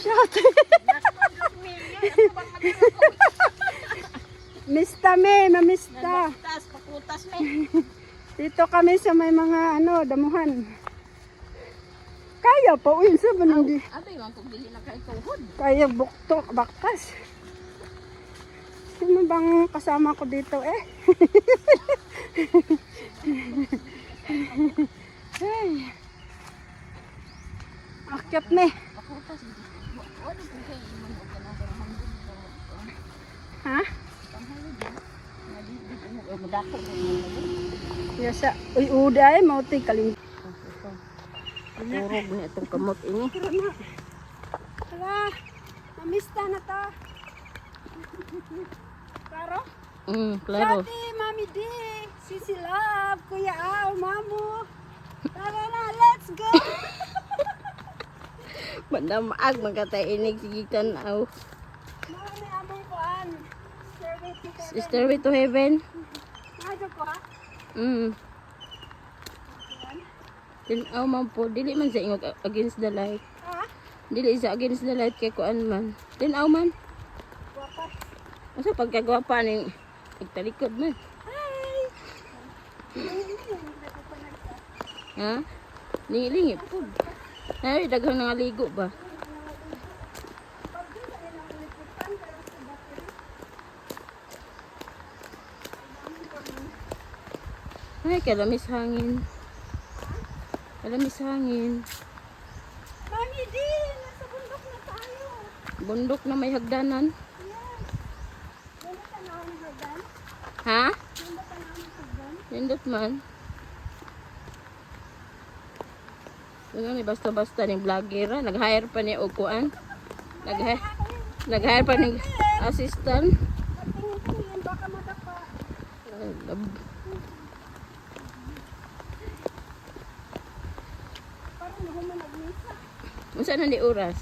Shout. Mista me, mamista. Nagbatas, pakutas me. Dito kami sa may mga damuhan. Kaya pa, uy, sa hindi. Ate, yung kung dili na kayo tuhod. Kaya bukto, bakas. Sino bang kasama ko dito eh? Ay. Akyat me. Pakutas. Wala po kayo iman o kanang Ha? Madako mo mo. Yasa, uy, uday, mauti kaling. Turog na itong kamot ini. Hala, namista na ta. Klaro? Klaro. Shati, Mami D, Sisi Love, Kuya Al, Mamu. Tara na, let's go! Mandamaag magkatay inig sige tanaw. Marami among kuan. Stairway to heaven. Nado ko ha? Tinaw man po, dili man sa ingog against the light. Ha? Dili sa against the light kay kuan man. Tinaw man. Guwapa. Asa pagkagwapa ning pagtalikod man. Hi! Ha? Lingi po. Ay, daghang nangaligo ba? Ay, kalamis hangin. Kalamis hangin. Mami D, nasa bundok na tayo. Bundok na may hagdanan. Yes. Nandito ka na ako ng hagdan? Ha? Nandito ka na ako ng hagdan? Nindot man. Ano ni basta-basta ning vlogger, nag-hire pa ni og kuan. Nag-hire pa ning assistant. Tingin-tingin, baka madapa. Parang nahuman nag-misa. Unsa na ni oras?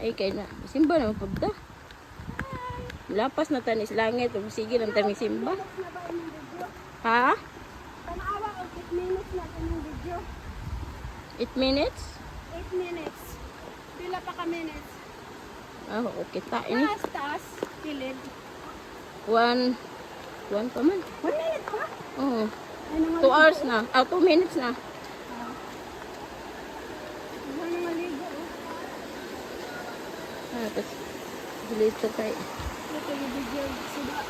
Ay kay na simba na pagda. Lapas na tanis langit ug sige lang tani simba. Minutes na ba inyong video? Ha? Tanawa o 8 minutes na inyong video. 8 minutes? 8 minutes. Pila pa ka minutes? Ah, okay ta ini. Taas, kilid. 1 pa man. 1 minute pa? Oo. Ay, 2 hours na. 2 minutes na. Ano maligo? Tapos dito kay Ito yung video. Suda.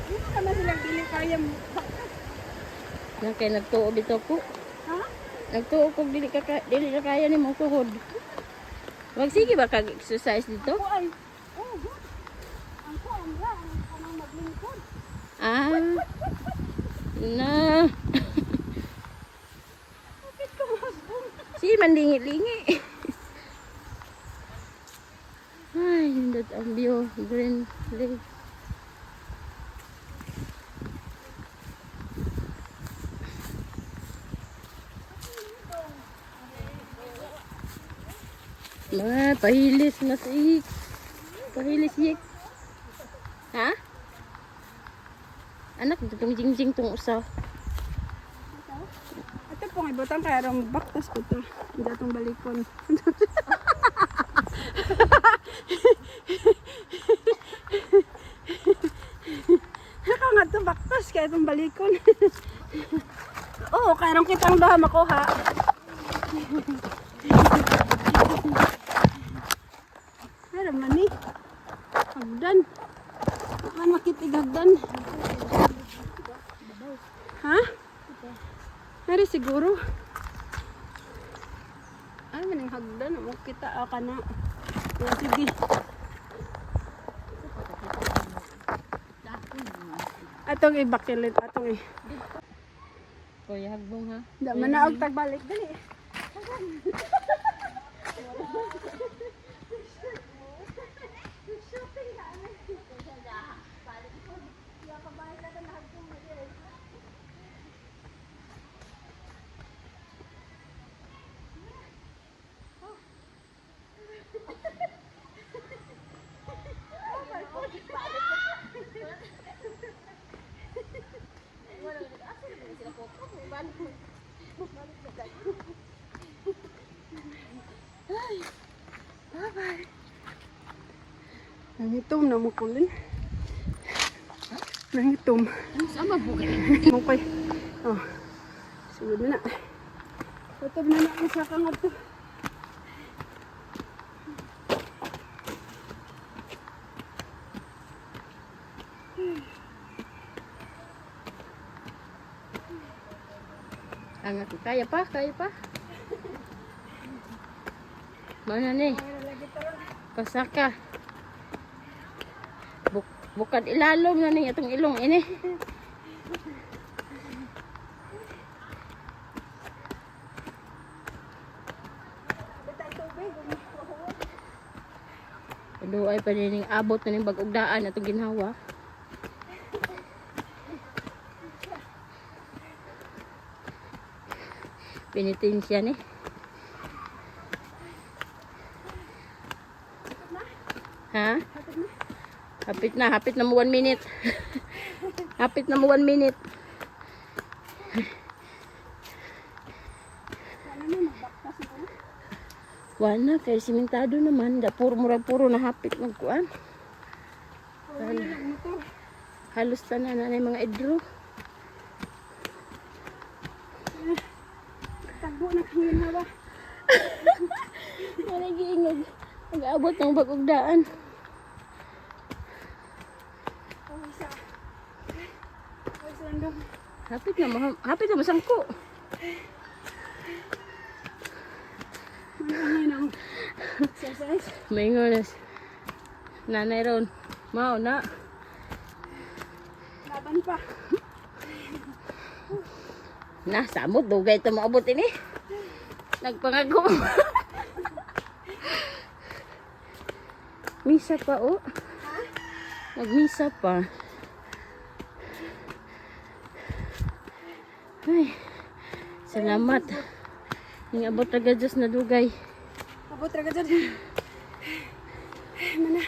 Hindi ka na silang dili kaya mo. na kay nagtuo dito ko. Ha? Nagtuo ko dili na kaya ni mo tuhod. Wag sige ba kag exercise dito? Ako ay. Oh, good. Ang ko, ang ra. Ang kanang maglingkod. Ah. Na. Bakit ka masbong? Si mandingi-lingi. Ay, hindot ang view. Green lake. Pahilis na si pahilis yik. Ha? Anak, itong jingjing tong usa. Ito pong ibutang kaya rong baktas ko to. Hindi itong balikon. Ikaw nga ito baktas kaya itong balikon. Oo, kaya rong kitang daha makuha. Ano man ni? Hagdan. Man makitig hagdan. Ha? Nari siguro. Ay, maning hagdan. Mo kita ka na. O, sige. Atong ibakilit. Atong Kuya hagbong ha. Da manaog tagbalik. Dali. Nangitom na mo kulin. Nangitom. Sama bukan. Okay. Oh. Sugod na na. Tutob na na ang saka nga to. Angat kaya pa, kaya pa. Mana ni? Pasaka. Bukan ilalom na ni itong ilong ini. Aduh ay panining abot na ning bagong daan atong ginhawa. Pinitin siya ni. Ha? Hapit na mo 1 minute. Hapit na mo 1 minute. Wala kay simentado naman, da puro murag-puro na hapit magkuan. Halos tanan na mga idro. Tagbo na kang hawa. Wala giingog. Nag-abot ng bagong daan. Hapit na masangko. Ano na exercise? Maingonas. Nanay ron. Mao na. Laban pa. Na, samot. Dugay ito maabot ini. Nagpangako. Misa pa, oh. Nagmisa pa. Ay, salamat. Yung abot na Diyos na dugay. Abot raga dyan. Mana.